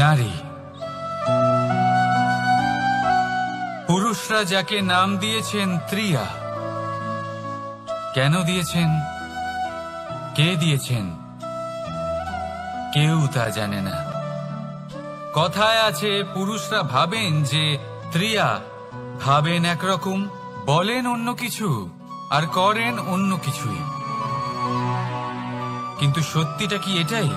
নারী। পুরুষরা যাকে নাম দিয়েছেন ত্রিয়া, কেন দিয়েছেন, কে দিয়েছেন, কেউ তা জানে না। কথায় আছে পুরুষরা ভাবেন যে ত্রিয়া, ভাবেন একরকম, বলেন অন্য কিছু, আর করেন অন্য কিছুই। কিন্তু সত্যিটা কি এটাই?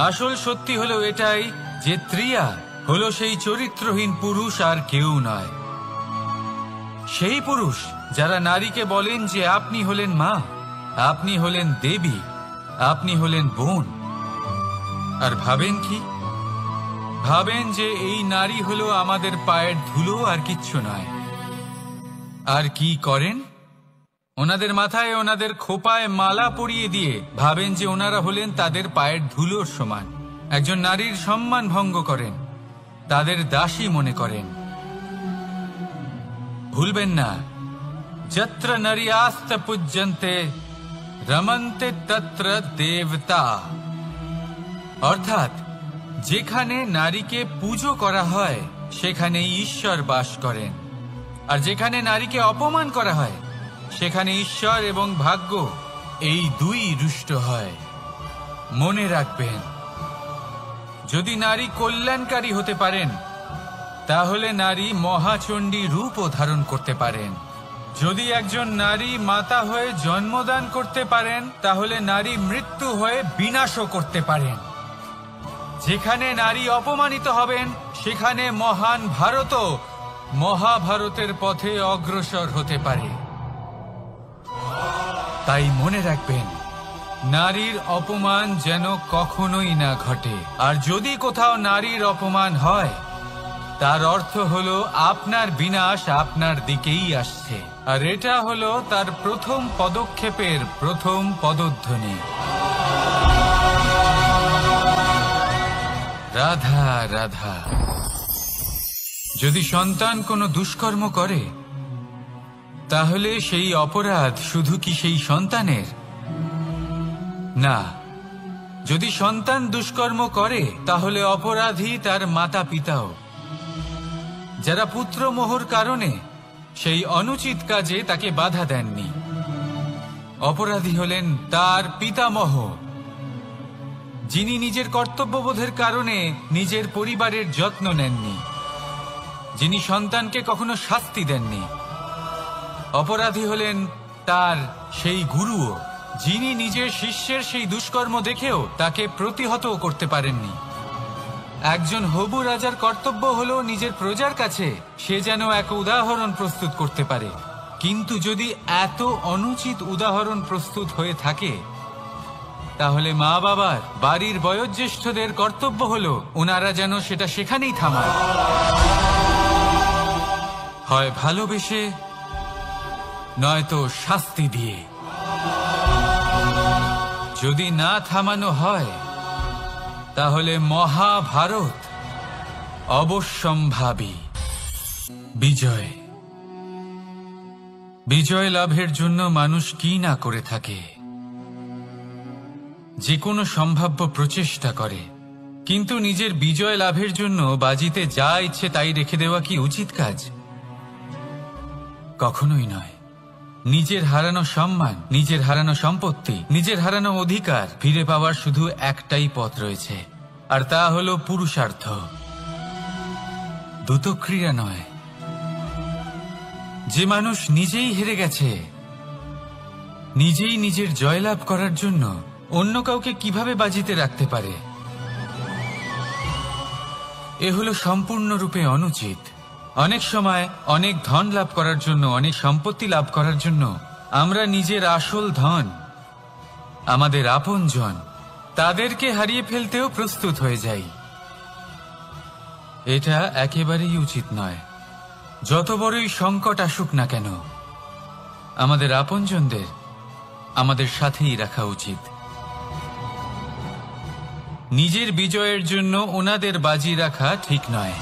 আসল সত্যি হলো এটাই যে ত্রিয়া হলো সেই চরিত্রহীন পুরুষ আর কেউ নয়। সেই পুরুষ যারা নারীকে বলেন যে আপনি হলেন মা, আপনি হলেন দেবী, আপনি হলেন বোন। আর ভাবেন কি? ভাবেন যে এই নারী হলো আমাদের পায়ের ধুলো আর কিচ্ছু নয়। আর কি করেন? ওনাদের মাথায়, ওনাদের খোপায় মালা পরিয়ে দিয়ে ভাবেন যে ওনারা হলেন তাদের পায়ের ধুলোর সমান। একজন নারীর সম্মান ভঙ্গ করেন, তাদের দাসী মনে করেন। ভুলবেন না, যত্র নারীয়াস্ত পূজ্যন্তে রমন্তে তত্র দেবতা। অর্থাৎ যেখানে নারীকে পুজো করা হয় সেখানে ঈশ্বর বাস করেন, আর যেখানে নারীকে অপমান করা হয় সেখানে ঈশ্বর এবং ভাগ্য এই দুই রুষ্ট হয়। মনে রাখবেন, যদি নারী কল্যাণকারী হতে পারেন তাহলে নারী মহাচণ্ডী রূপও ধারণ করতে পারেন। যদি একজন নারী মাতা হয়ে জন্মদান করতে পারেন তাহলে নারী মৃত্যু হয়ে বিনাশও করতে পারেন। যেখানে নারী অপমানিত হবেন সেখানে মহান ভারতও মহাভারতের পথে অগ্রসর হতে পারে। তাই মনে রাখবেন, নারীর অপমান যেন কখনোই না ঘটে। আর যদি কোথাও নারীর অপমান হয় তার অর্থ হলো আপনার বিনাশ আপনার দিকেই আসছে, আর এটা হলো তার প্রথম পদক্ষেপের প্রথম পদধ্বনি। রাধা রাধা। যদি সন্তান কোনো দুষ্কর্ম করে তাহলে সেই অপরাধ শুধু কি সেই সন্তানের? না, যদি সন্তান দুষ্কর্ম করে তাহলে অপরাধী তার মাতা পিতাও, যারা পুত্রমোহর কারণে সেই অনুচিত কাজে তাকে বাধা দেননি। অপরাধী হলেন তার পিতামহ, যিনি নিজের কর্তব্যবোধের কারণে নিজের পরিবারের যত্ন নেননি, যিনি সন্তানকে কখনো শাস্তি দেননি। অপরাধী হলেন তার সেই গুরুও, যিনি নিজের শিষ্যের সেই দুষ্কর্ম দেখেও তাকে প্রতিহত করতে পারেননি। একজন হবু রাজার কর্তব্য হলো নিজের প্রজার কাছে সে যেন এক উদাহরণ প্রস্তুত করতে পারে। কিন্তু যদি এত অনুচিত উদাহরণ প্রস্তুত হয়ে থাকে তাহলে মা বাবার, বাড়ির বয়োজ্যেষ্ঠদের কর্তব্য হলো ওনারা যেন সেটা সেখানেই থামায়, হয় ভালোবেসে নয়তো শাস্তি দিয়ে। যদি না থামানো হয় তাহলে মহাভারত অবশ্যম্ভাবী। বিজয়, বিজয় লাভের জন্য মানুষ কি না করে থাকে, যে কোনো সম্ভাব্য প্রচেষ্টা করে। কিন্তু নিজের বিজয় লাভের জন্য বাজিতে যা ইচ্ছে তাই রেখে দেওয়া কি উচিত কাজ? কখনোই নয়। নিজের হারানো সম্মান, নিজের হারানো সম্পত্তি, নিজের হারানো অধিকার ফিরে পাওয়ার শুধু একটাই পথ রয়েছে, আর তা হলো পুরুষার্থ, দ্রুতক্রিয়া নয়। যে মানুষ নিজেই হেরে গেছে, নিজেই নিজের জয়লাভ করার জন্য অন্য কাউকে কিভাবে বাজিতে রাখতে পারে? এ হলো সম্পূর্ণরূপে অনুচিত। অনেক সময় অনেক ধন লাভ করার জন্য, অনেক সম্পত্তি লাভ করার জন্য আমরা নিজের আসল ধন, আমাদের আপনজন, তাদেরকে হারিয়ে ফেলতেও প্রস্তুত হয়ে যাই। এটা একেবারেই উচিত নয়। যত বড়ই সংকট আসুক না কেন, আমাদের আপনজনদের আমাদের সাথেই রাখা উচিত। নিজের বিজয়ের জন্য ওনাদের বাজি রাখা ঠিক নয়।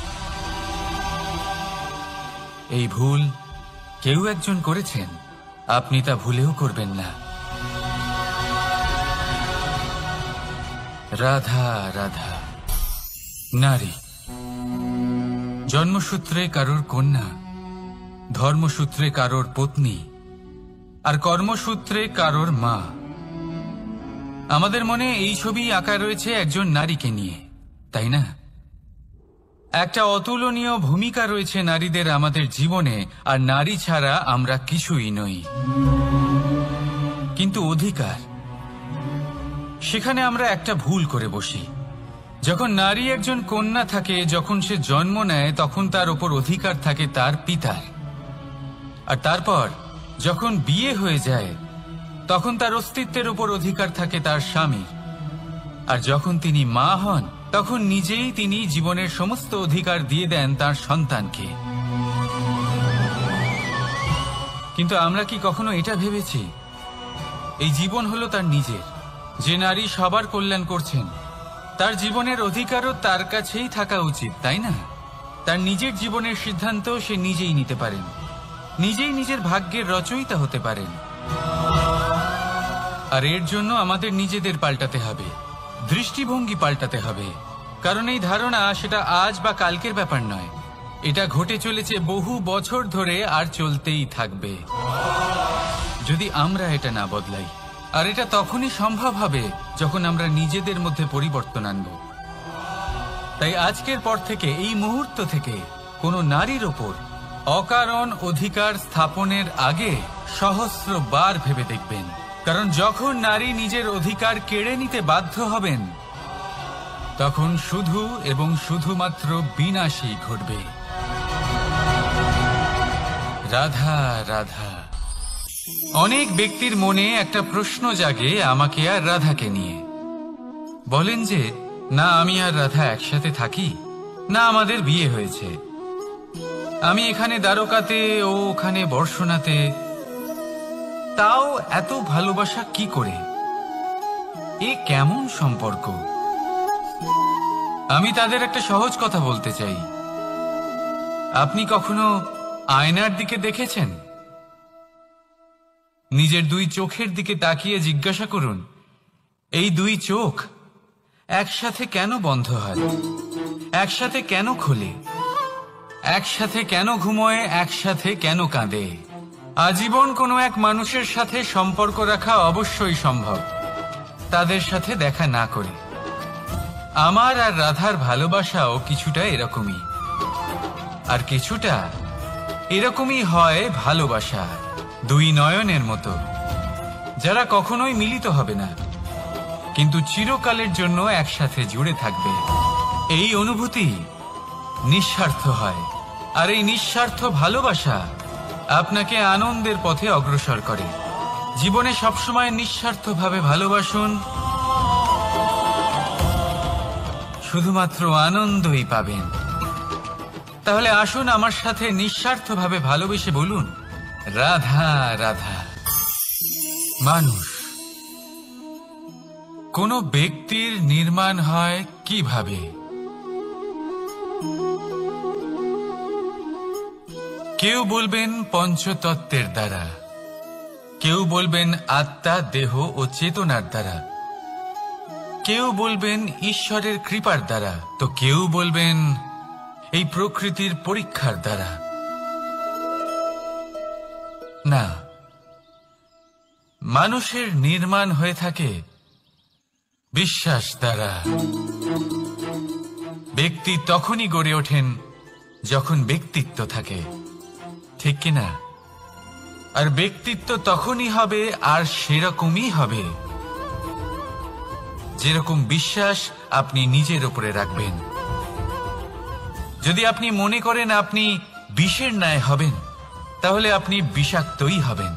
এই ভুল কেউ একজন করেছেন, আপনি তা ভুলেও করবেন না। রাধা রাধা। নারী জন্মসূত্রে কারোর কন্যা, ধর্মসূত্রে কারোর পত্নী, আর কর্মসূত্রে কারোর মা। আমাদের মনে এই ছবি আঁকা রয়েছে একজন নারীকে নিয়ে, তাই না? একটা অতুলনীয় ভূমিকা রয়েছে নারীদের আমাদের জীবনে, আর নারী ছাড়া আমরা কিছুই নই। কিন্তু অধিকার, সেখানে আমরা একটা ভুল করে বসি। যখন নারী একজন কন্যা থাকে, যখন সে জন্ম নেয়, তখন তার ওপর অধিকার থাকে তার পিতার। আর তারপর যখন বিয়ে হয়ে যায়, তখন তার অস্তিত্বের উপর অধিকার থাকে তার স্বামীর। আর যখন তিনি মা হন, তখন নিজেই তিনি জীবনের সমস্ত অধিকার দিয়ে দেন তার সন্তানকে। কিন্তু আমরা কি কখনো এটা ভেবেছি এই জীবন হলো তার নিজের? যে নারী সবার কল্যাণ করছেন, তার জীবনের অধিকারও তার কাছেই থাকা উচিত, তাই না? তার নিজের জীবনের সিদ্ধান্ত সে নিজেই নিতে পারেন, নিজেই নিজের ভাগ্যের রচয়িতা হতে পারেন। আর এর জন্য আমাদের নিজেদের পাল্টাতে হবে, দৃষ্টিভঙ্গি পাল্টাতে হবে। কারণ এই ধারণা সেটা আজ বা কালকের ব্যাপার নয়, এটা ঘটে চলেছে বহু বছর ধরে, আর চলতেই থাকবে যদি আমরা এটা না বদলাই। আর এটা তখনই সম্ভব হবে যখন আমরা নিজেদের মধ্যে পরিবর্তন আনব। তাই আজকের পর থেকে, এই মুহূর্ত থেকে, কোনো নারীর ওপর অকারণ অধিকার স্থাপনের আগে সহস্রবার ভেবে দেখবেন। কারণ যখন নারী নিজের অধিকার কেড়ে নিতে বাধ্য হবেন, তখন শুধু এবং শুধুমাত্র বিনাশই ঘটবে। রাধা রাধা। অনেক ব্যক্তির মনে একটা প্রশ্ন জাগে আমাকে আর রাধাকে নিয়ে। বলেন যে, না আমি আর রাধা একসাথে থাকি, না আমাদের বিয়ে হয়েছে। আমি এখানে দ্বারকাতে, ও ওখানে বর্ষণাতে, তাও এত ভালোবাসা কি করে? এ কেমন সম্পর্ক? আমি তাদের একটা সহজ কথা বলতে চাই। আপনি কখনো আয়নার দিকে দেখেছেন? নিজের দুই চোখের দিকে তাকিয়ে জিজ্ঞাসা করুন, এই দুই চোখ একসাথে কেন বন্ধ হয়, একসাথে কেন খোলে, একসাথে কেন ঘুমোয়, একসাথে কেন কাঁদে? আজীবন কোনো এক মানুষের সাথে সম্পর্ক রাখা অবশ্যই সম্ভব, তাদের সাথে দেখা না করে। আমার আর রাধার ভালোবাসাও কিছুটা এরকমই, আর কিছুটা এরকমই হয় ভালোবাসা দুই নয়নের মতো, যারা কখনোই মিলিত হবে না, কিন্তু চিরকালের জন্য একসাথে জুড়ে থাকবে। এই অনুভূতি নিঃস্বার্থ হয়, আর এই নিঃস্বার্থ ভালোবাসা আপনাকে আনন্দের পথে অগ্রসর করে। জীবনে সবসময় নিঃস্বার্থভাবে ভালোবাসুন, শুধুমাত্র আনন্দই পাবেন। তাহলে আসুন আমার সাথে নিঃস্বার্থভাবে ভালোবেসে বলুন, রাধা রাধা। মানুষ, কোন ব্যক্তির নির্মাণ হয় কিভাবে? কেউ বলবেন পঞ্চতত্ত্বের দ্বারা, কেউ বলবেন আত্মা, দেহ ও চেতনার দ্বারা, কেউ বলবেন ঈশ্বরের কৃপার দ্বারা, তো কেউ বলবেন এই প্রকৃতির পরীক্ষার দ্বারা। না, মানুষের নির্মাণ হয়ে থাকে বিশ্বাস দ্বারা। ব্যক্তি তখনই গড়ে ওঠেন যখন ব্যক্তিত্ব থাকে, ঠিক কিনা? আর ব্যক্তিত্ব তখনই হবে, আর সেরকমই হবে যেরকম বিশ্বাস আপনি নিজের উপরে রাখবেন। যদি আপনি মনে করেন আপনি বিষের ন্যায় হবেন, তাহলে আপনি বিষাক্তই হবেন।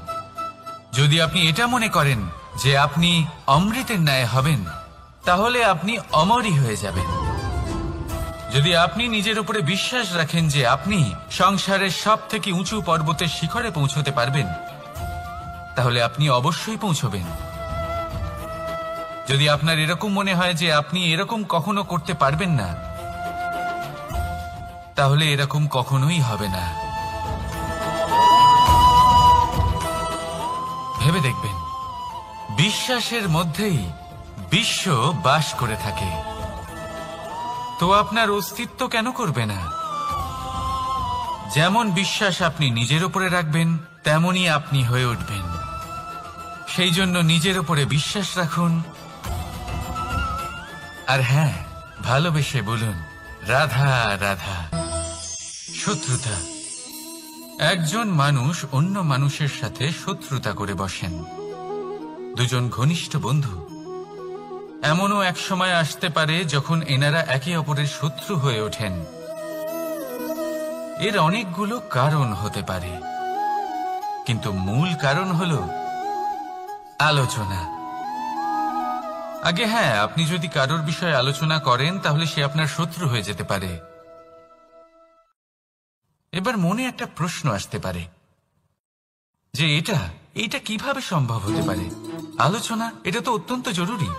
যদি আপনি এটা মনে করেন যে আপনি অমৃতের ন্যায় হবেন, তাহলে আপনি অমরই হয়ে যাবেন। যদি আপনি নিজের উপরে বিশ্বাস রাখেন যে আপনি সংসারের সব থেকে উঁচু পর্বতের শিখরে পৌঁছতে পারবেন, তাহলে আপনি অবশ্যই পৌঁছবেন। যদি আপনার এরকম মনে হয় যে আপনি এরকম কখনো করতে পারবেন না, তাহলে এরকম কখনোই হবে না। ভেবে দেখবেন, বিশ্বাসের মধ্যেই বিশ্ব বাস করে থাকে। তো আপনার অস্তিত্ব কেন করবে না? যেমন বিশ্বাস আপনি নিজের উপরে রাখবেন, তেমনই আপনি হয়ে উঠবেন। সেই জন্য নিজের উপরে বিশ্বাস রাখুন। আর হ্যাঁ, ভালোবেসে বলুন, রাধা রাধা। শত্রুতা। একজন মানুষ অন্য মানুষের সাথে শত্রুতা করে বসেন। দুজন ঘনিষ্ঠ বন্ধু, এমনও এক সময় আসতে পারে যখন এনারা একে অপরের শত্রু হয়ে ওঠেন। এর অনেকগুলো কারণ হতে পারে, কিন্তু মূল কারণ হল আলোচনা। আগে হ্যাঁ, আপনি যদি কারোর বিষয়ে আলোচনা করেন তাহলে সে আপনার শত্রু হয়ে যেতে পারে। এবার মনে একটা প্রশ্ন আসতে পারে যে এটা কিভাবে সম্ভব হতে পারে? আলোচনা, এটা তো অত্যন্ত জরুরি।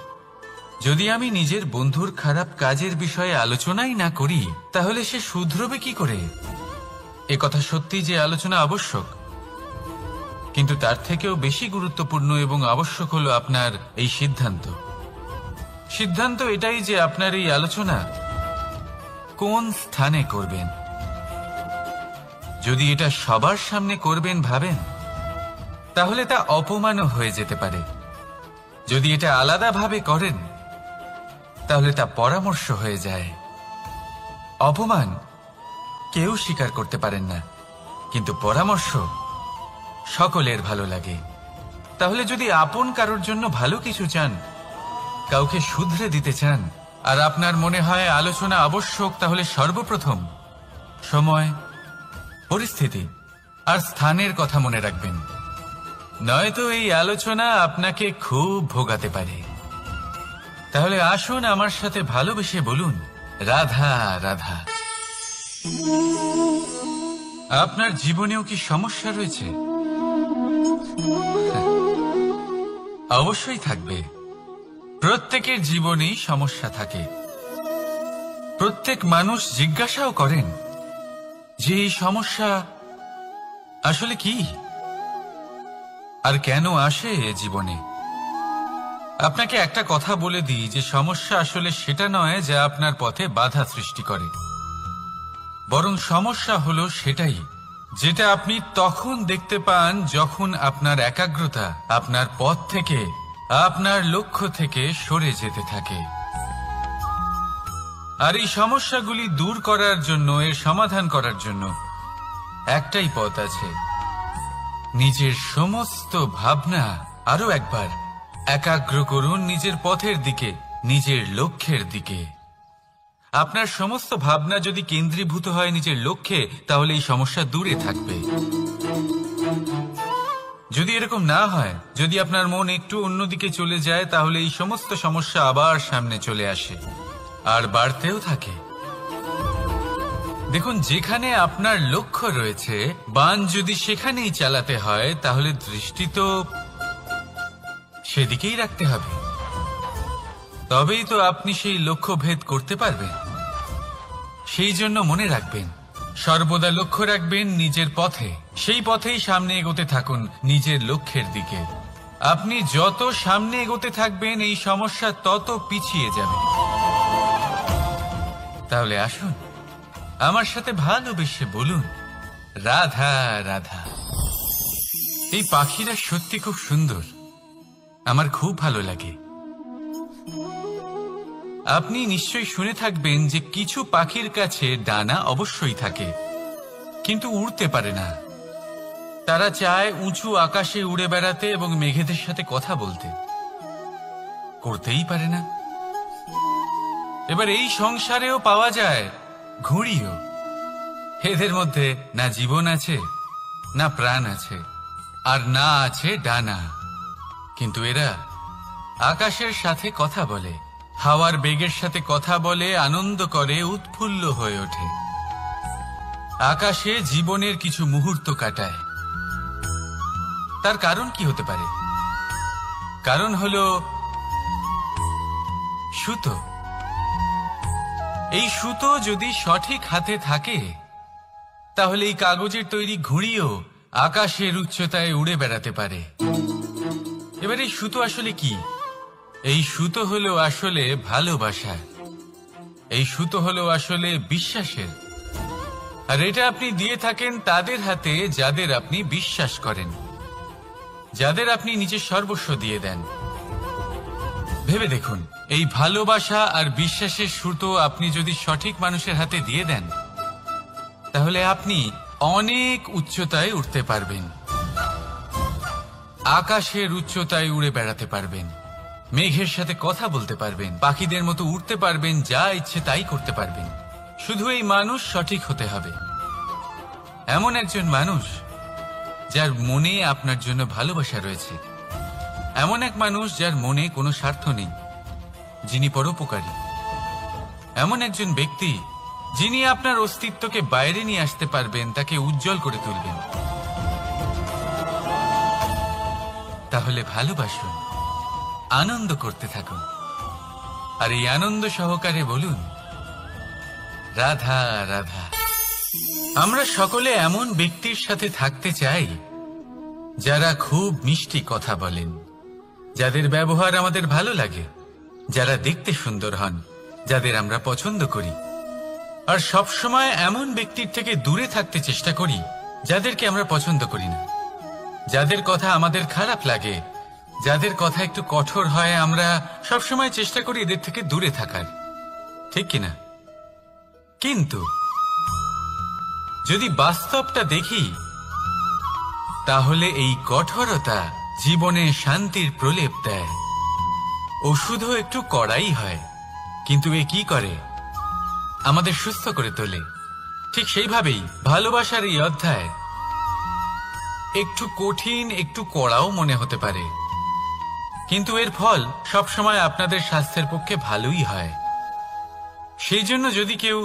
যদি আমি নিজের বন্ধুর খারাপ কাজের বিষয়ে আলোচনাই না করি তাহলে সে শুধরবে কি করে? এ কথা সত্যি যে আলোচনা আবশ্যক, কিন্তু তার থেকেও বেশি গুরুত্বপূর্ণ এবং আবশ্যক হলো আপনার এই সিদ্ধান্ত। সিদ্ধান্ত এটাই যে আপনার এই আলোচনা কোন স্থানে করবেন। যদি এটা সবার সামনে করবেন ভাবেন, তাহলে তা অপমানও হয়ে যেতে পারে। যদি এটা আলাদাভাবে করেন তাহলে তা পরামর্শ হয়ে যায়। অপমান কেউ স্বীকার করতে পারেন না, কিন্তু পরামর্শ সকলের ভালো লাগে। তাহলে যদি আপন কারোর জন্য ভালো কিছু চান, কাউকে শুধরে দিতে চান, আর আপনার মনে হয় আলোচনা আবশ্যক, তাহলে সর্বপ্রথম সময়, পরিস্থিতি আর স্থানের কথা মনে রাখবেন। নয়তো এই আলোচনা আপনাকে খুব ভোগাতে পারে। তাহলে আসুন আমার সাথে ভালোবেসে বলুন, রাধা রাধা। আপনার জীবনেও কি সমস্যা রয়েছে? অবশ্যই থাকবে। প্রত্যেকের জীবনেই সমস্যা থাকে। প্রত্যেক মানুষ জিজ্ঞাসাও করেন যে এই সমস্যা আসলে কি আর কেন আসে জীবনে। আপনাকে একটা কথা বলে দিই যে সমস্যা আসলে সেটা নয় যা আপনার পথে বাধা সৃষ্টি করে, বরং সমস্যা হলো সেটাই যেটা আপনি তখন দেখতে পান যখন আপনার একাগ্রতা আপনার পথ থেকে, আপনার লক্ষ্য থেকে সরে যেতে থাকে। আর এই সমস্যাগুলি দূর করার জন্য, এর সমাধান করার জন্য একটাই পথ আছে। নিজের সমস্ত ভাবনা আরো একবার একাগ্র করুন নিজের পথের দিকে, নিজের লক্ষ্যের দিকে। আপনার সমস্ত ভাবনা যদি কেন্দ্রীভূত হয় নিজের লক্ষ্যে, তাহলে এই সমস্যা দূরে থাকবে। যদি এরকম না হয়, যদি আপনার মন একটু অন্যদিকে চলে যায়, তাহলে এই সমস্ত সমস্যা আবার সামনে চলে আসে আর বাড়তেও থাকে। দেখুন, যেখানে আপনার লক্ষ্য রয়েছে, বাণ যদি সেখানেই চালাতে হয়, তাহলে দৃষ্টি তো সেদিকেই রাখতে হবে। তবেই তো আপনি সেই লক্ষ্য ভেদ করতে পারবেন। সেই জন্য মনে রাখবেন, সর্বদা লক্ষ্য রাখবেন নিজের পথে, সেই পথেই সামনে এগোতে থাকুন নিজের লক্ষ্যের দিকে। আপনি যত সামনে এগোতে থাকবেন এই সমস্যা তত পিছিয়ে যাবে। তাহলে আসুন আমার সাথে ভালোবেসে বলুন, রাধা রাধা। এই পাখিরা সত্যি খুব সুন্দর, আমার খুব ভালো লাগে। আপনি নিশ্চয়ই শুনে থাকবেন যে কিছু পাখির কাছে ডানা অবশ্যই থাকে, কিন্তু উড়তে পারে না। তারা চায় উঁচু আকাশে উড়ে বেড়াতে এবং মেঘেদের সাথে কথা বলতে, করতেই পারে না। এবার এই সংসারেও পাওয়া যায় ঘুড়িও। এদের মধ্যে না জীবন আছে, না প্রাণ আছে, আর না আছে ডানা, কিন্তু এরা আকাশের সাথে কথা বলে, হাওয়ার বেগের সাথে কথা বলে, আনন্দ করে, উৎফুল্ল হয়ে ওঠে। আকাশে জীবনের কিছু মুহূর্ত কাটায়। তার কারণ কি হতে পারে? কারণ হলো সুতো। এই সুতো যদি সঠিক হাতে থাকে, তাহলে এই কাগজের তৈরি ঘুড়িও আকাশের উচ্চতায় উড়ে বেড়াতে পারে। এবার এই সুতো আসলে কি? এই সুতো হলো আসলে ভালোবাসা। এই সুতো হলো আসলে বিশ্বাসের, আর এটা আপনি দিয়ে থাকেন তাদের হাতে যাদের আপনি বিশ্বাস করেন, যাদের আপনি নিজের সর্বস্ব দিয়ে দেন। ভেবে দেখুন, এই ভালোবাসা আর বিশ্বাসের সুতো আপনি যদি সঠিক মানুষের হাতে দিয়ে দেন, তাহলে আপনি অনেক উচ্চতায় উঠতে পারবেন, আকাশের উচ্চতায় উড়ে বেড়াতে পারবেন, মেঘের সাথে কথা বলতে পারবেন, পাখিদের মতো উড়তে পারবেন, যা ইচ্ছে তাই করতে পারবেন। শুধু এই মানুষ সঠিক হতে হবে, এমন একজন মানুষ যার মনে আপনার জন্য ভালোবাসা রয়েছে, এমন এক মানুষ যার মনে কোনো স্বার্থ নেই, যিনি পরোপকারী, এমন একজন ব্যক্তি যিনি আপনার অস্তিত্বকে বাইরে নিয়ে আসতে পারবেন, তাকে উজ্জ্বল করে তুলবেন। তাহলে ভালোবাসুন, আনন্দ করতে থাকুন, আর এই আনন্দ সহকারে বলুন, রাধা রাধা। আমরা সকলে এমন ব্যক্তির সাথে থাকতে চাই যারা খুব মিষ্টি কথা বলেন, যাদের ব্যবহার আমাদের ভালো লাগে, যারা দেখতে সুন্দর হন, যাদের আমরা পছন্দ করি। আর সবসময় এমন ব্যক্তির থেকে দূরে থাকতে চেষ্টা করি যাদেরকে আমরা পছন্দ করি না, যাদের কথা আমাদের খারাপ লাগে, যাদের কথা একটু কঠোর হয়। আমরা সবসময় চেষ্টা করি এদের থেকে দূরে থাকার, ঠিক কিনা? কিন্তু যদি বাস্তবটা দেখি, তাহলে এই কঠোরতা জীবনে শান্তির প্রলেপ দেয়। ওষুধও একটু কড়াই হয়, কিন্তু এ কি করে? আমাদের সুস্থ করে তোলে। ঠিক সেইভাবেই ভালোবাসার এই অধ্যায় একটু কঠিন, একটু কড়াও মনে হতে পারে, কিন্তু এর ফল সবসময় আপনাদের স্বাস্থ্যের পক্ষে ভালোই হয়। সেই জন্য যদি কেউ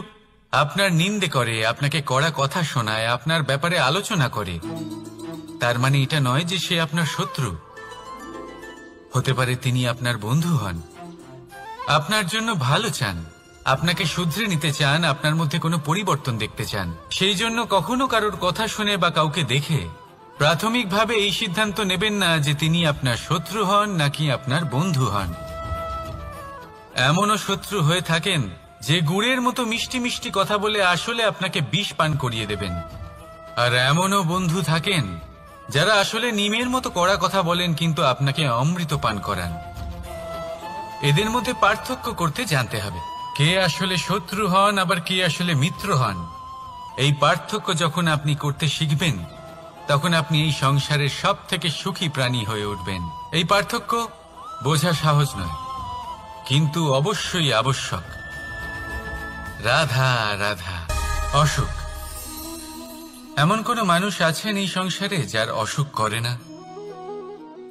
আপনার নিন্দে করে, আপনাকে কড়া কথা শোনায়, আপনার ব্যাপারে আলোচনা করে, তার মানে এটা নয় যে সে আপনার শত্রু। হতে পারে তিনি আপনার বন্ধু হন, আপনার জন্য ভালো চান, আপনাকে শুধরে নিতে চান, আপনার মধ্যে কোনো পরিবর্তন দেখতে চান। সেই জন্য কখনো কারোর কথা শুনে বা কাউকে দেখে প্রাথমিকভাবে এই সিদ্ধান্ত নেবেন না যে তিনি আপনার শত্রু হন নাকি আপনার বন্ধু হন। এমনও শত্রু হয়ে থাকেন যে গুড়ের মতো মিষ্টি মিষ্টি কথা বলে আসলে আপনাকে বিষ পান করিয়ে দেবেন, আর এমনও বন্ধু থাকেন যারা আসলে নিমের মতো কড়া কথা বলেন কিন্তু আপনাকে অমৃত পান করান। এদের মধ্যে পার্থক্য করতে জানতে হবে, কে আসলে শত্রু হন আবার কে আসলে মিত্র হন। এই পার্থক্য যখন আপনি করতে শিখবেন, তখন আপনি এই সংসারের সব থেকে সুখী প্রাণী হয়ে উঠবেন। এই পার্থক্য বোঝা সহজ নয়, কিন্তু অবশ্যই আবশ্যক। রাধা রাধা। অসুখ। এমন কোন মানুষ আছেন এই সংসারে যার অসুখ করে না?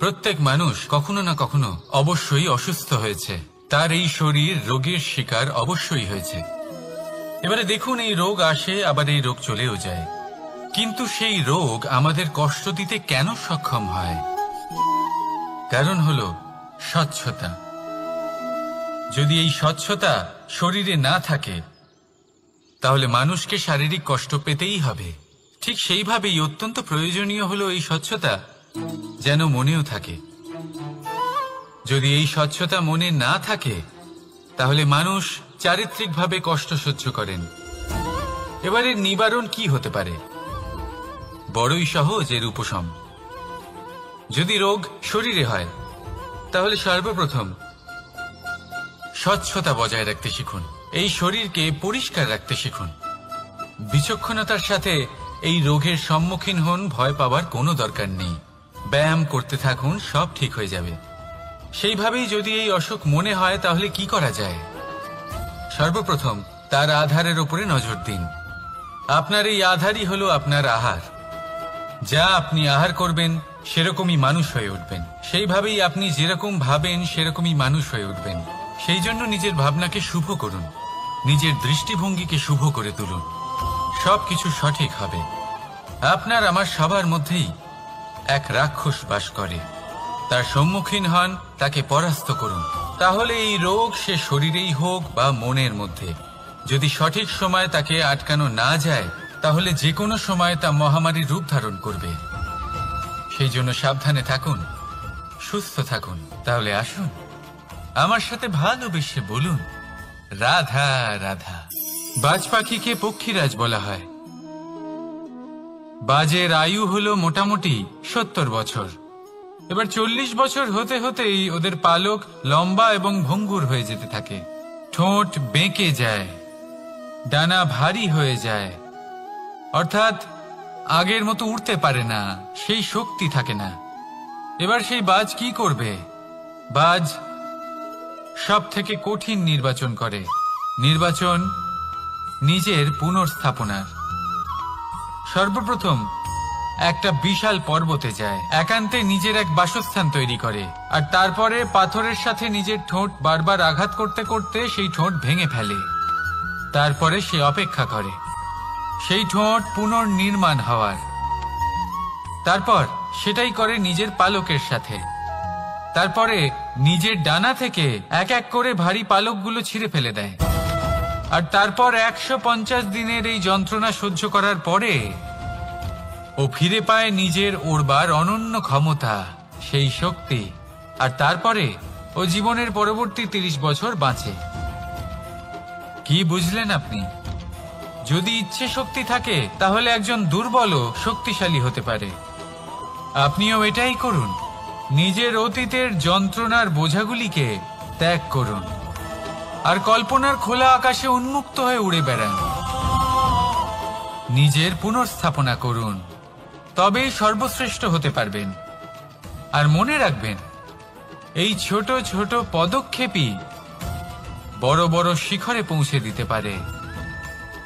প্রত্যেক মানুষ কখনো না কখনো অবশ্যই অসুস্থ হয়েছে, তার এই শরীর রোগের শিকার অবশ্যই হয়েছে। এবারে দেখুন, এই রোগ আসে আবার এই রোগ চলেও যায়, কিন্তু সেই রোগ আমাদের কষ্ট দিতে কেন সক্ষম হয়? কারণ হলো স্বচ্ছতা। যদি এই স্বচ্ছতা শরীরে না থাকে, তাহলে মানুষকে শারীরিক কষ্ট পেতেই হবে। ঠিক সেইভাবেই অত্যন্ত প্রয়োজনীয় হলো এই স্বচ্ছতা যেন মনেও থাকে। যদি এই স্বচ্ছতা মনে না থাকে, তাহলে মানুষ চারিত্রিকভাবে কষ্ট সহ্য করেন। এবারে নিবারণ কি হতে পারে? বড়ই সহজ এর উপশম। যদি রোগ শরীরে হয়, তাহলে সর্বপ্রথম স্বচ্ছতা বজায় রাখতে শিখুন, এই শরীরকে পরিষ্কার রাখতে শিখুন। বিচক্ষণতার সাথে এই রোগের সম্মুখীন হন, ভয় পাবার কোনো দরকার নেই। ব্যায়াম করতে থাকুন, সব ঠিক হয়ে যাবে। সেইভাবেই যদি এই অসুখ মনে হয়, তাহলে কি করা যায়? সর্বপ্রথম তার আধারের উপরে নজর দিন। আপনার এই আধারই হলো আপনার আহার। যা আপনি আহার করবেন সেরকমই মানুষ হয়ে উঠবেন। সেইভাবেই আপনি যেরকম ভাবেন সেরকমই মানুষ হয়ে উঠবেন। সেই জন্য নিজের ভাবনাকে শুভ করুন, নিজের দৃষ্টিভঙ্গিকে শুভ করে তুলুন, সবকিছু সঠিক হবে। আপনার আমার সবার মধ্যেই এক রাক্ষস বাস করে, তার সম্মুখীন হন, তাকে পরাস্ত করুন। তাহলে এই রোগ সে শরীরেই হোক বা মনের মধ্যে, যদি সঠিক সময় তাকে আটকানো না যায়, তাহলে যে কোনো সময় তা মহামারীর রূপ ধারণ করবে। সেই জন্য সাবধানে থাকুন, সুস্থ থাকুন। তাহলে আসুন আমার সাথে ভালোবেসে বলুন, রাধা রাধা। বাজ পাখিকে পক্ষীরাজ বলা হয়। বাজের আয়ু হলো মোটামুটি 70 বছর। এবার 40 বছর হতে হতেই ওদের পালক লম্বা এবং ভঙ্গুর হয়ে যেতে থাকে, ঠোঁট বেঁকে যায়, ডানা ভারী হয়ে যায়, অর্থাৎ আগের মতো উড়তে পারে না, সেই শক্তি থাকে না। এবার সেই বাজ কি করবে? বাজ সব থেকে কঠিন নির্বাচন করে, নির্বাচন নিজের পুনর্স্থাপনার। সর্বপ্রথম একটা বিশাল পর্বতে যায়, একান্তে নিজের এক বাসস্থান তৈরি করে, আর তারপরে পাথরের সাথে নিজের ঠোঁট বারবার আঘাত করতে করতে সেই ঠোঁট ভেঙে ফেলে। তারপরে সে অপেক্ষা করে সেই ঠোঁট পুনর্নির্মাণ হওয়ার। তারপর সেটাই করে নিজের পালকের সাথে। তারপরে নিজের ডানা থেকে এক এক করে ভারী পালকগুলো ছিঁড়ে ফেলে দেয়। আর তারপর 150 দিনের এই যন্ত্রণা সহ্য করার পরে ও ফিরে পায় নিজের ওড়বার অনন্য ক্ষমতা, সেই শক্তি। আর তারপরে ও জীবনের পরবর্তী 30 বছর বাঁচে। কি বুঝলেন আপনি? যদি ইচ্ছে শক্তি থাকে তাহলে একজন দুর্বলও শক্তিশালী হতে পারে। আপনিও এটাই করুন, নিজের অতীতের যন্ত্রণার বোঝাগুলিকে ত্যাগ করুন আর কল্পনার খোলা আকাশে উন্মুক্ত হয়ে উড়ে বেড়ান। নিজের পুনর্স্থাপনা করুন, তবেই সর্বশ্রেষ্ঠ হতে পারবেন। আর মনে রাখবেন, এই ছোট ছোট পদক্ষেপই বড় বড় শিখরে পৌঁছে দিতে পারে।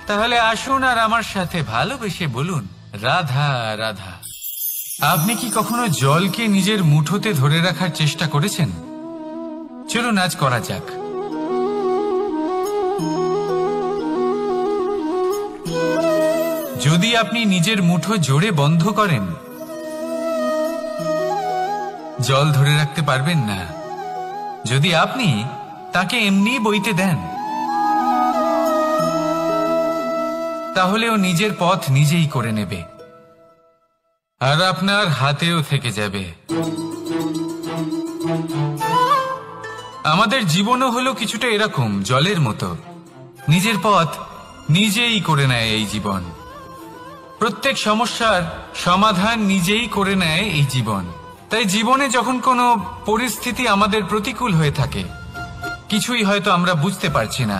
তাহলে আসুন আর আমার সাথে ভালোবেসে বলুন, রাধা রাধা। আপনি কি কখনো জলকে নিজের মুঠোতে ধরে রাখার চেষ্টা করেছেন? চলুন আজ করা যাক। যদি আপনি নিজের মুঠো জোরে বন্ধ করেন, জল ধরে রাখতে পারবেন না। যদি আপনি তাকে এমনি বইতে দেন, তাহলে ও নিজের পথ নিজেই করে নেবে আর আপনার হাতেও থেকে যাবে। আমাদের জীবনও হলো কিছুটা এরকম, জলের মতো। নিজের পথ নিজেই করে নেয় এই জীবন। প্রত্যেক সমস্যার সমাধান নিজেই করে নেয় এই জীবন। তাই জীবনে যখন কোনো পরিস্থিতি আমাদের প্রতিকূল হয়ে থাকে, কিছুই হয়তো আমরা বুঝতে পারছি না,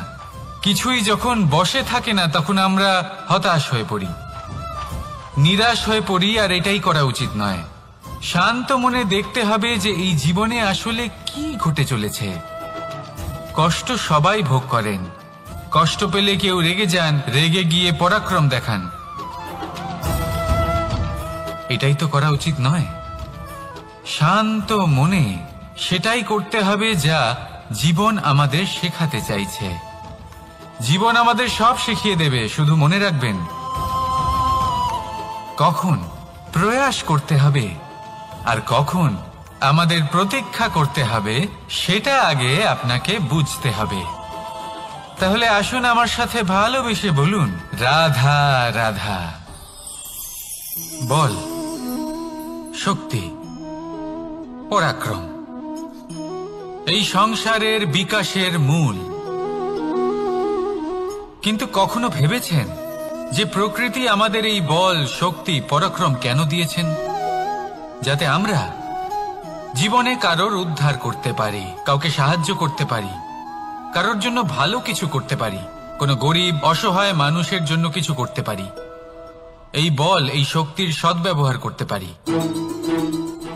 কিছুই যখন বসে থাকে না, তখন আমরা হতাশ হয়ে পড়ি, নিরাশ হয়ে পড়ি। আর এটাই করা উচিত নয়। শান্ত মনে দেখতে হবে যে এই জীবনে আসলে কি ঘটে চলেছে। কষ্ট সবাই ভোগ করেন। কষ্ট পেলে কেউ রেগে যান, রেগে গিয়ে পরাক্রম দেখান। এটাই তো করা উচিত নয়। শান্ত মনে সেটাই করতে হবে যা জীবন আমাদের শেখাতে চাইছে। জীবন আমাদের সব শিখিয়ে দেবে, শুধু মনে রাখবেন কখন প্রয়াস করতে হবে আর কখন আমাদের প্রতীক্ষা করতে হবে, সেটা আগে আপনাকে বুঝতে হবে। তাহলে আসুন আমার সাথে ভালোবেসে বলুন, রাধা রাধা। বল, শক্তি, পরাক্রম এই সংসারের বিকাশের মূল। কিন্তু কখনো ভেবেছেন যে প্রকৃতি আমাদের এই বল, শক্তি, পরাক্রম কেন দিয়েছেন? যাতে আমরা জীবনে কারোর উদ্ধার করতে পারি, কাউকে সাহায্য করতে পারি, কারোর জন্য ভালো কিছু করতে পারি, কোনো গরিব অসহায় মানুষের জন্য কিছু করতে পারি। এই বল, এই শক্তির সদ্ব্যবহার করতে পারি।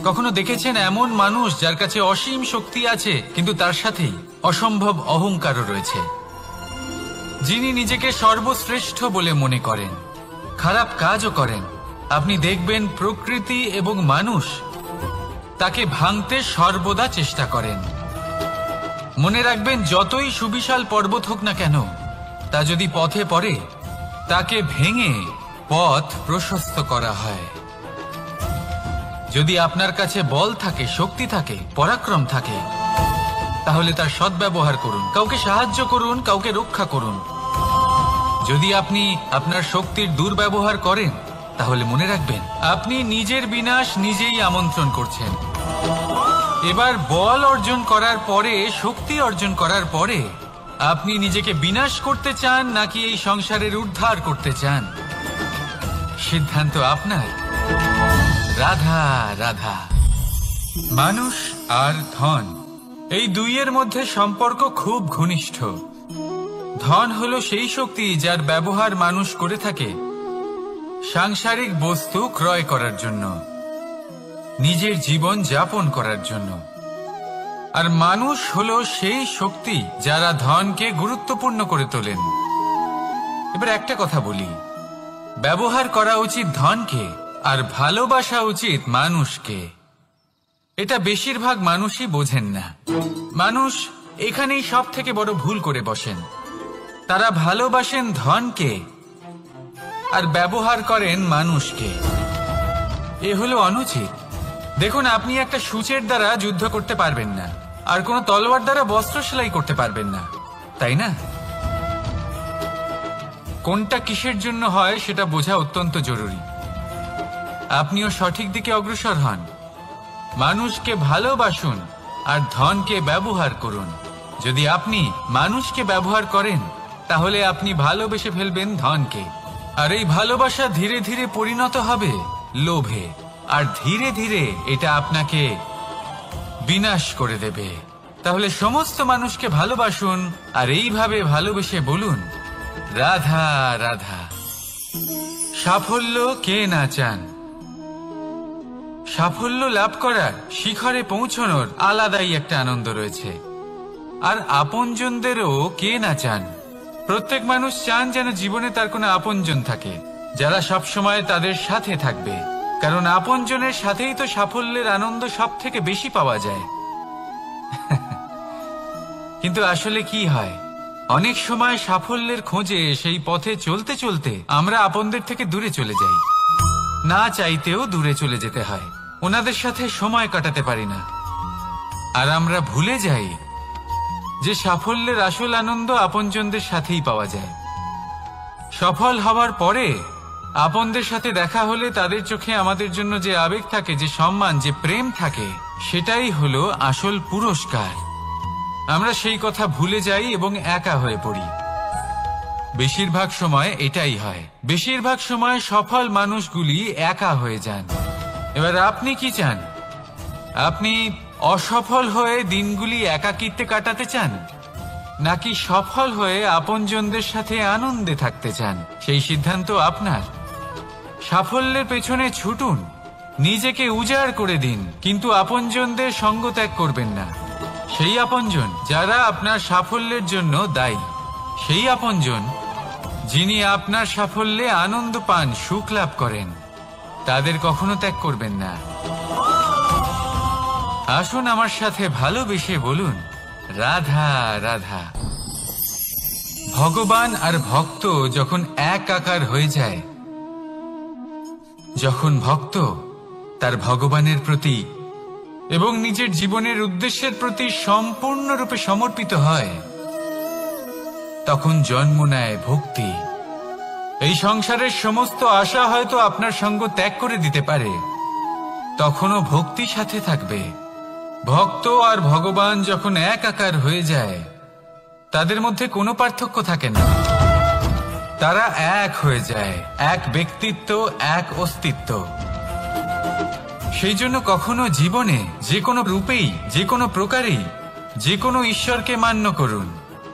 কখনো দেখেছেন এমন মানুষ যার কাছে অসীম শক্তি আছে, কিন্তু তার সাথেই অসম্ভব অহংকারও রয়েছে, যিনি নিজেকে সর্বশ্রেষ্ঠ বলে মনে করেন, খারাপ কাজও করেন। আপনি দেখবেন প্রকৃতি এবং মানুষ তাকে ভাঙতে সর্বদা চেষ্টা করেন। মনে রাখবেন, যতই সুবিশাল পর্বত হোক না কেন, তা যদি পথে পড়ে, তাকে ভেঙে পথ প্রশস্ত করা হয়। যদি আপনার কাছে বল থাকে, শক্তি থাকে, পরাক্রম থাকে, তাহলে তার সদ্ব্যবহার করুন, কাউকে সাহায্য করুন, কাউকে রক্ষা করুন। যদি আপনি আপনার শক্তির দুর্ব্যবহার করেন, তাহলে মনে রাখবেন আপনি নিজের বিনাশ নিজেই আমন্ত্রণ করছেন। এবার বল অর্জন করার পরে, শক্তি অর্জন করার পরে আপনি নিজেকে বিনাশ করতে চান নাকি এই সংসারের উদ্ধার করতে চান? সিদ্ধান্ত আপনার। রাধা রাধা। মানুষ আর ধন, এই দুইয়ের মধ্যে সম্পর্ক খুব ঘনিষ্ঠ। ধন হলো সেই শক্তি যার ব্যবহার মানুষ করে থাকে সাংসারিক বস্তু ক্রয় করার জন্য, নিজের জীবন যাপন করার জন্য। আর মানুষ হলো সেই শক্তি যারা ধনকে গুরুত্বপূর্ণ করে তোলেন। এবার একটা কথা বলি, ব্যবহার করা উচিত ধনকে আর ভালোবাসা উচিত মানুষকে। এটা বেশিরভাগ মানুষই বোঝেন না। মানুষ এখানেই সব থেকে বড় ভুল করে বসেন। তারা ভালোবাসেন ধনকে আর ব্যবহার করেন মানুষকে। এ হলো অনুচিত। দেখুন, আপনি একটা সূচের দ্বারা যুদ্ধ করতে পারবেন না, আর কোনো তলোয়ার দ্বারা বস্ত্র সেলাই করতে পারবেন না, তাই না? কোনটা কিসের জন্য হয় সেটা বোঝা অত্যন্ত জরুরি। আপনিও সঠিক দিকে অগ্রসর হন। মানুষকে ভালোবাসুন আর ধনকে ব্যবহার করুন। যদি আপনি মানুষকে ব্যবহার করেন তাহলে আপনি ভালোবেসে ফেলবেন ধনকে, আর এই ভালোবাসা ধীরে ধীরে পরিণত হবে লোভে, আর ধীরে ধীরে এটা আপনাকে বিনাশ করে দেবে। তাহলে সমস্ত মানুষকে ভালোবাসুন আর এইভাবে ভালোবেসে বলুন, রাধা রাধা। সাফল্য কে না চান? সাফল্য লাভ করার, শিখরে পৌঁছানোর আলাদাই একটা আনন্দ রয়েছে। আর আপনজনদেরও কে না চান? প্রত্যেক মানুষ চান যেন জীবনে তার কোনো আপনজন থাকে, যারা সবসময় তাদের সাথে থাকবে। কারণ আপনজনের সাথেই তো সাফল্যের আনন্দ সব থেকে বেশি পাওয়া যায়। কিন্তু আসলে কি হয়, অনেক সময় সাফল্যের খোঁজে সেই পথে চলতে চলতে আমরা আপনদের থেকে দূরে চলে যাই। না চাইতেও দূরে চলে যেতে হয়, ওনাদের সাথে সময় কাটাতে পারি না। আর আমরা ভুলে যাই যে সাফল্যের আসল আনন্দ আপনজনদের সাথেই পাওয়া যায়। সফল হওয়ার পরে আপনদের সাথে দেখা হলে তাদের চোখে আমাদের জন্য যে আবেগ থাকে, যে সম্মান, যে প্রেম থাকে, সেটাই হলো আসল পুরস্কার। আমরা সেই কথা ভুলে যাই এবং একা হয়ে পড়ি। বেশিরভাগ সময় এটাই হয়। বেশিরভাগ সময় সফল মানুষগুলি একা হয়ে যান। এবার আপনি কি চান? আপনি অসফল হয়ে দিনগুলি একাকিত্বে কাটাতে চান, নাকি সফল হয়ে আপনজনদের সাথে আনন্দে থাকতে চান? সেই সিদ্ধান্ত আপনার। সাফল্যের পেছনে ছুটুন, নিজেকে উজাড় করে দিন, কিন্তু আপনজনদের সঙ্গ ত্যাগ করবেন না। সেই আপনজন যারা আপনার সাফল্যের জন্য দায়ী, সেই আপনজন যিনি আপনার সাফল্যে আনন্দ পান, সুখ লাভ করেন, তাদের কখনো ত্যাগ করবেন না। আসুন আমার সাথে ভালোবেসে বলুন, রাধা রাধা। ভগবান আর ভক্ত যখন এক আকার হয়ে যায়, যখন ভক্ত তার ভগবানের প্রতি এবং নিজের জীবনের উদ্দেশ্যের প্রতি সম্পূর্ণরূপে সমর্পিত হয়, তখন জন্ম নেয় ভক্তি। এই সংসারের সমস্ত আশা হয়তো আপনার সঙ্গ ত্যাগ করে দিতে পারে, তখনও ভক্তি সাথে থাকবে। ভক্ত আর ভগবান যখন এক আকার হয়ে যায়, তাদের মধ্যে কোনো পার্থক্য থাকে না। তারা এক হয়ে যায়, এক ব্যক্তিত্ব, এক অস্তিত্ব। সেই জন্য কখনো জীবনে যে কোনো রূপেই, যে কোনো প্রকারেই, যে কোনো ঈশ্বরকে মান্য করুন।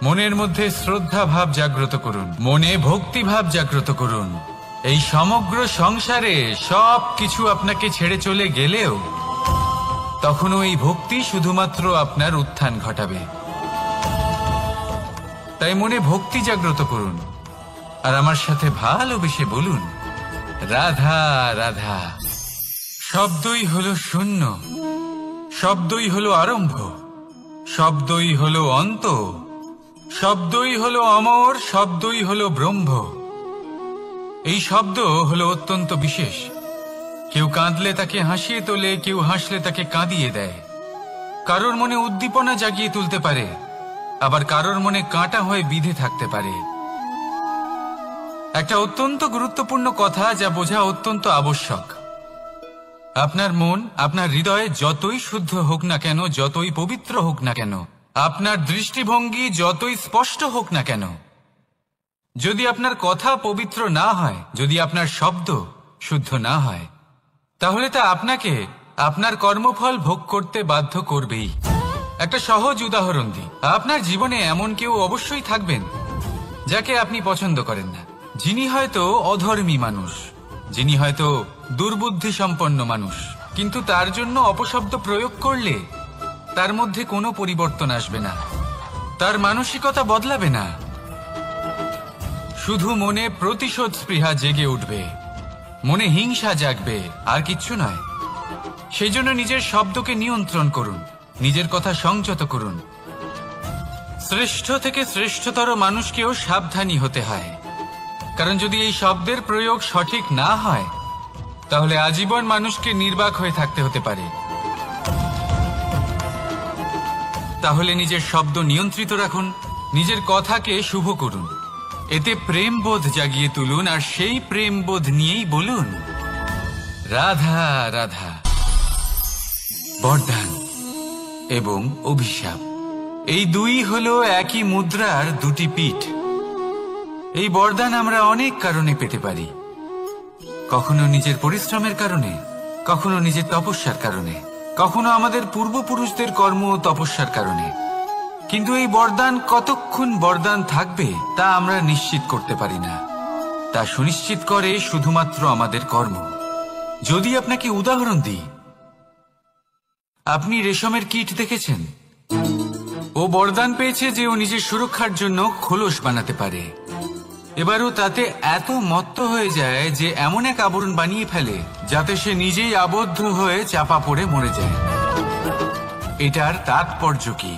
মনের মধ্যে শ্রদ্ধা ভাব জাগ্রত করুন, মনে ভক্তি ভাব জাগ্রত করুন। এই সমগ্র সংসারে সব কিছু আপনাকে ছেড়ে চলে গেলেও তখনও এই ভক্তি শুধুমাত্র আপনার উত্থান ঘটাবে। তাই মনে ভক্তি জাগ্রত করুন আর আমার সাথে ভালোবেসে বলুন, রাধা রাধা। শব্দই হলো শূন্য, শব্দই হলো আরম্ভ, শব্দই হলো অন্ত, শব্দই হলো অমর, শব্দই হলো ব্রহ্ম। এই শব্দ হলো অত্যন্ত বিশেষ। কেউ কাঁদলে তাকে হাসিয়ে তোলে, কেউ হাসলে তাকে কাঁদিয়ে দেয়। কারোর মনে উদ্দীপনা জাগিয়ে তুলতে পারে, আবার কারোর মনে কাঁটা হয়ে বিঁধে থাকতে পারে। একটা অত্যন্ত গুরুত্বপূর্ণ কথা যা বোঝা অত্যন্ত আবশ্যক। আপনার মন, আপনার হৃদয়ে যতই শুদ্ধ হোক না কেন, যতই পবিত্র হোক না কেন, আপনার দৃষ্টিভঙ্গি যতই স্পষ্ট হোক না কেন, যদি আপনার কথা পবিত্র না হয়, যদি আপনার শব্দ শুদ্ধ না হয়, তাহলে তা আপনাকে আপনার কর্মফল ভোগ করতে বাধ্য করবেই। একটা সহজ উদাহরণ দিই। আপনার জীবনে এমন কেউ অবশ্যই থাকবেন যাকে আপনি পছন্দ করেন না, যিনি হয়তো অধর্মী মানুষ, যিনি হয়তো দুর্বুদ্ধি সম্পন্ন মানুষ, কিন্তু তার জন্য অপশব্দ প্রয়োগ করলে তার মধ্যে কোনো পরিবর্তন আসবে না, তার মানসিকতা বদলাবে না, শুধু মনে প্রতিশোধ স্পৃহা জেগে উঠবে, মনে হিংসা জাগবে, আর কিচ্ছু নয়। সেই জন্য নিজের শব্দকে নিয়ন্ত্রণ করুন, নিজের কথা সংযত করুন। শ্রেষ্ঠ থেকে শ্রেষ্ঠতর মানুষকেও সাবধানী হতে হয়, কারণ যদি এই শব্দের প্রয়োগ সঠিক না হয়, তাহলে আজীবন মানুষকে নির্বাক হয়ে থাকতে হতে পারে। তাহলে নিজের শব্দ নিয়ন্ত্রিত রাখুন, নিজের কথাকে শুভ করুন, এতে প্রেমবোধ জাগিয়ে তুলুন, আর সেই প্রেমবোধ নিয়েই বলুন রাধা রাধা। বরদান এবং অভিশাপ, এই দুই হলো একই মুদ্রার দুটি পিঠ। এই বরদান আমরা অনেক কারণে পেতে পারি, কখনো নিজের পরিশ্রমের কারণে, কখনো নিজের তপস্যার কারণে, কখনো আমাদের পূর্বপুরুষদের কর্ম ও তপস্যার কারণে। কিন্তু এই বরদান কতক্ষণ বরদান থাকবে তা আমরা নিশ্চিত করতে পারি না, তা সুনিশ্চিত করে শুধুমাত্র আমাদের কর্ম। যদি আপনাকে উদাহরণ দিই, আপনি রেশমের কীট দেখেছেন? ও বরদান পেয়েছে যে ও নিজের সুরক্ষার জন্য খোলস বানাতে পারে। এবারও তাতে এত মত্ত হয়ে যায় যে এমন এক আবরণ বানিয়ে ফেলে যাতে সে নিজেই আবদ্ধ হয়ে চাপা পড়ে মরে যায়। এটার তাৎপর্য কি?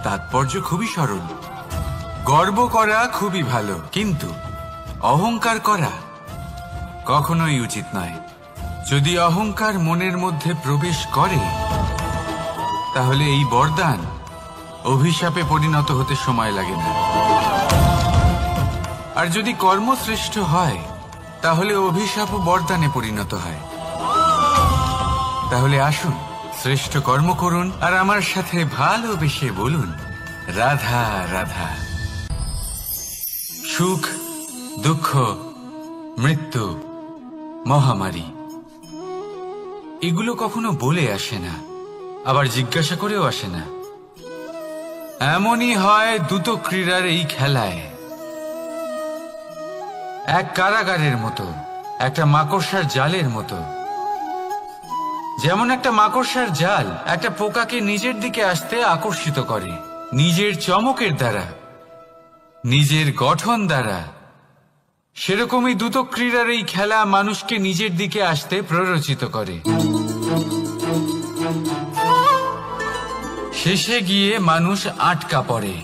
তাৎপর্য খুবই সরল। গর্ব করা খুবই ভালো, কিন্তু অহংকার করা কখনোই উচিত নয়। যদি অহংকার মনের মধ্যে প্রবেশ করে, তাহলে এই বরদান অভিশাপে পরিণত হতে সময় লাগে না। আর যদি কর্মশ্রেষ্ঠ হয়, তাহলে অভিশাপও বরদানে পরিণত হয়। তাহলে আসুন শ্রেষ্ঠ কর্ম করুন, আর আমার সাথে ভালোবেসে বলুন রাধা রাধা। সুখ, দুঃখ, মৃত্যু, মহামারী, এগুলো কখনো বলে আসে না, আবার জিজ্ঞাসা করেও আসে না। এমনই হয় দ্রুত ক্রীড়ার এই খেলায়। এক কারাগারের মতো, একটা মাকড়সার জালের মতো। যেমন একটা মাকড়সার জাল একটা পোকাকে নিজের দিকে আসতে আকর্ষিত করে নিজের চমকের দ্বারা, নিজের গঠন দ্বারা, সেরকমই দ্রুত ক্রীড়ার এই খেলা মানুষকে নিজের দিকে আসতে প্ররোচিত করে। শেষে গিয়ে মানুষ আটকা পড়ে।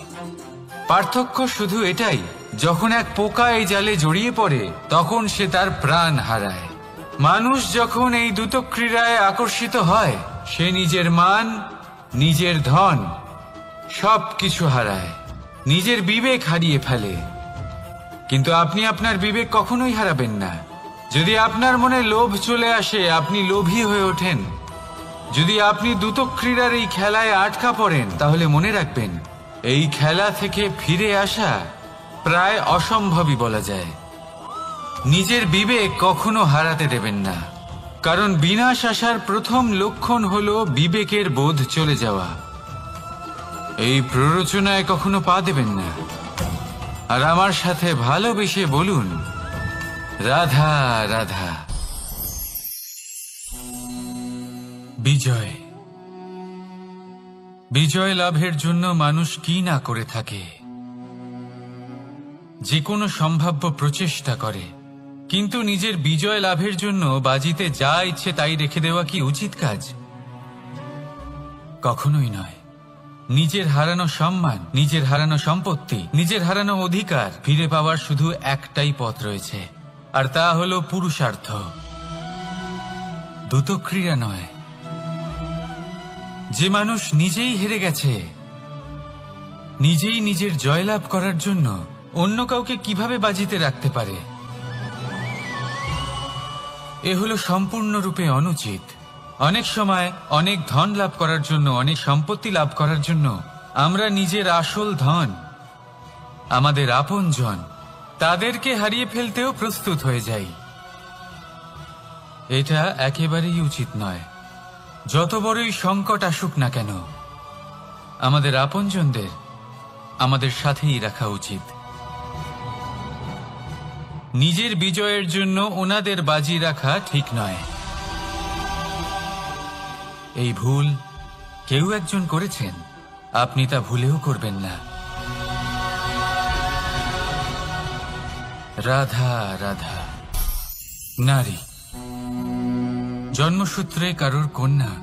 পার্থক্য শুধু এটাই, যখন এক পোকা এই জালে জড়িয়ে পড়ে তখন সে তার প্রাণ হারায়। মানুষ যখন এই দ্রুত ক্রীড়ায় আকর্ষিত হয়, সে নিজের মান, নিজের ধন সবকিছু হারায়, নিজের বিবেক হারিয়ে ফেলে। কিন্তু আপনি আপনার বিবেক কখনোই হারাবেন না। যদি আপনার মনে লোভ চলে আসে, আপনি লোভী হয়ে ওঠেন। যদি আপনি দ্রুত ক্রীড়ার এই খেলায় আটকা পড়েন, তাহলে মনে রাখবেন এই খেলা থেকে ফিরে আসা প্রায় অসম্ভবই বলা যায়। নিজের বিবেক কখনো হারাতে দেবেন না, কারণ বিনাশ আসার প্রথম লক্ষণ হলো বিবেকের বোধ চলে যাওয়া। এই প্ররোচনায় কখনো পা দেবেন না। আর আমার সাথে ভালোবেসে বলুন রাধা রাধা। বিজয়, বিজয় লাভের জন্য মানুষ কি না করে থাকে, যে কোনো সম্ভাব্য প্রচেষ্টা করে। কিন্তু নিজের বিজয় লাভের জন্য বাজিতে যা ইচ্ছে তাই রেখে দেওয়া কি উচিত কাজ? কখনোই নয়। নিজের হারানো সম্মান, নিজের হারানো সম্পত্তি, নিজের হারানো অধিকার ফিরে পাওয়ার শুধু একটাই পথ রয়েছে, আর তা হলো পুরুষার্থ, দ্রুত ক্রীড়া নয়। যে মানুষ নিজেই হেরে গেছে, নিজেই নিজের জয়লাভ করার জন্য অন্য কাউকে কিভাবে বাজিতে রাখতে পারে? এ হলো সম্পূর্ণরূপে অনুচিত। অনেক সময় অনেক ধন লাভ করার জন্য, অনেক সম্পত্তি লাভ করার জন্য আমরা নিজের আসল ধন, আমাদের আপনজন, তাদেরকে হারিয়ে ফেলতেও প্রস্তুত হয়ে যাই। এটা একেবারেই উচিত নয়। যত বড়ই সংকট আসুক না কেন, আমাদের আপনজনদের আমাদের সাথেই রাখা উচিত। নিজের বিজয়ের জন্য ওনাদের বাজি রাখা ঠিক নয়। এই ভুল কেউ একজন করেছেন, আপনি তা ভুলেও করবেন না। রাধা রাধা। নারী জন্মসূত্রে কারোর কন্যা,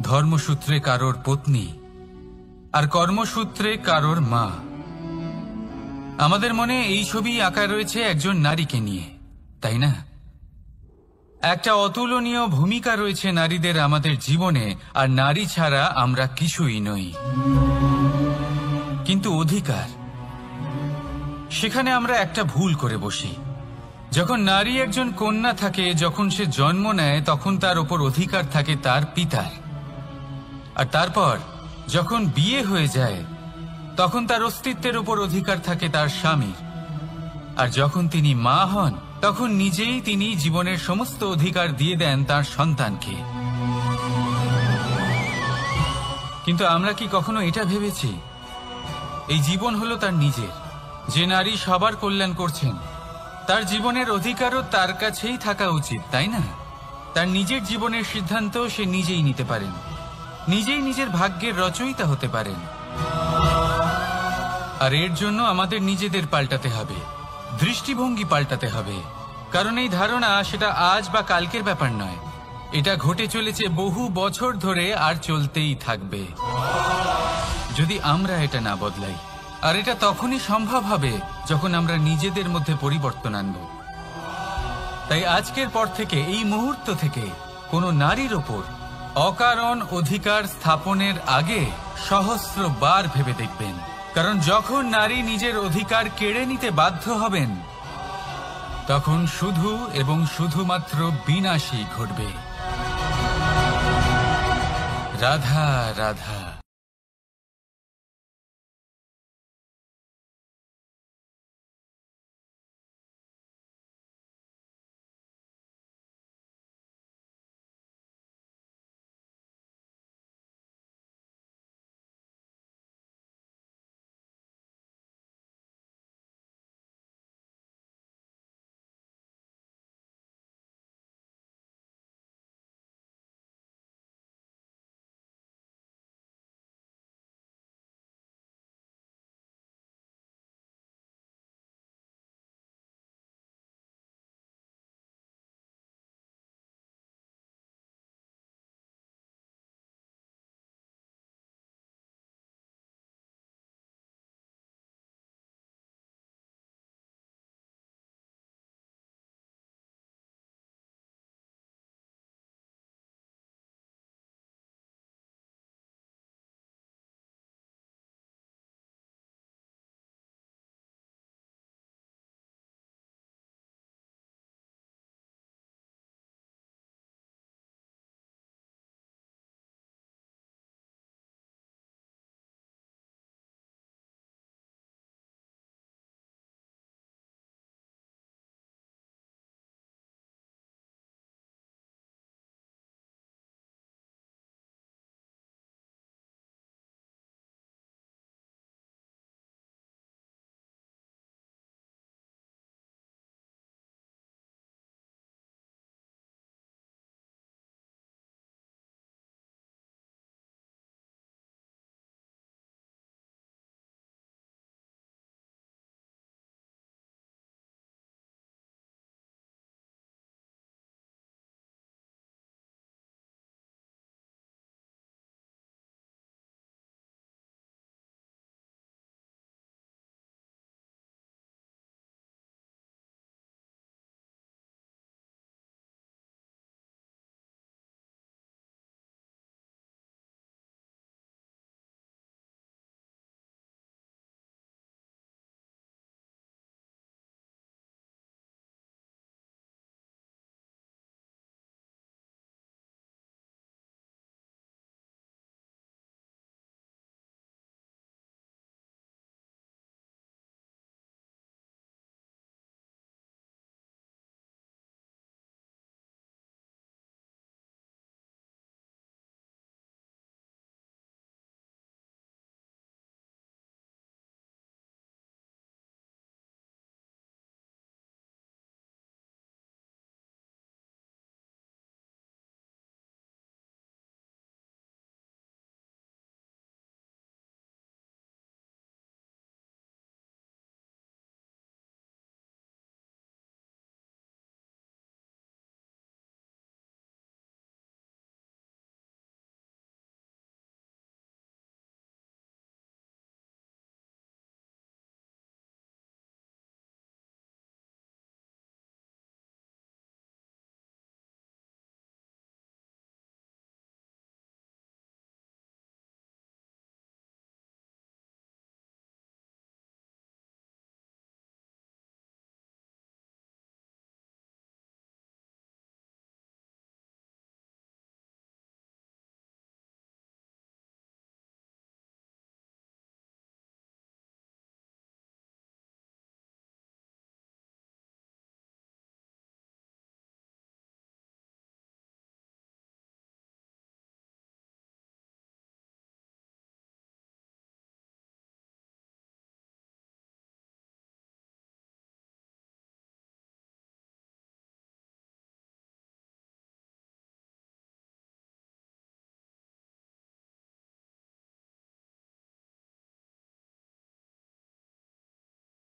ধর্মসূত্রে কারোর পত্নী, আর কর্মসূত্রে কারোর মা। আমাদের মনে এই ছবি আঁকা রয়েছে একজন নারীকে নিয়ে, তাই না? একটা অতুলনীয় ভূমিকা রয়েছে নারীদের আমাদের জীবনে, আর নারী ছাড়া আমরা কিছুই নই। কিন্তু অধিকার, সেখানে আমরা একটা ভুল করে বসি। যখন নারী একজন কন্যা থাকে, যখন সে জন্ম নেয়, তখন তার ওপর অধিকার থাকে তার পিতার। আর তারপর যখন বিয়ে হয়ে যায়, তখন তার অস্তিত্বের উপর অধিকার থাকে তার স্বামীর। আর যখন তিনি মা হন, তখন নিজেই তিনি জীবনের সমস্ত অধিকার দিয়ে দেন তার সন্তানকে। কিন্তু আমরা কি কখনো এটা ভেবেছি এই জীবন হলো তার নিজের? যে নারী সবার কল্যাণ করছেন, তার জীবনের অধিকারও তার কাছেই থাকা উচিত, তাই না? তার নিজের জীবনের সিদ্ধান্ত সে নিজেই নিতে পারেন, নিজেই নিজের ভাগ্যের রচয়িতা হতে পারেন। আর এর জন্য আমাদের নিজেদের পাল্টাতে হবে, দৃষ্টিভঙ্গি পাল্টাতে হবে। কারণ এই ধারণা সেটা আজ বা কালকের ব্যাপার নয়, এটা ঘটে চলেছে বহু বছর ধরে, আর চলতেই থাকবে যদি আমরা এটা না বদলাই। আর এটা তখনই সম্ভব হবে যখন আমরা নিজেদের মধ্যে পরিবর্তন আনব। তাই আজকের পর থেকে, এই মুহূর্ত থেকে, কোনো নারীর ওপর অকারণ অধিকার স্থাপনের আগে সহস্রবার ভেবে দেখবেন। কারণ যখন নারী নিজের অধিকার কেড়ে নিতে বাধ্য হবেন, তখন শুধু এবং শুধুমাত্র বিনাশই ঘটবে। রাধা রাধা।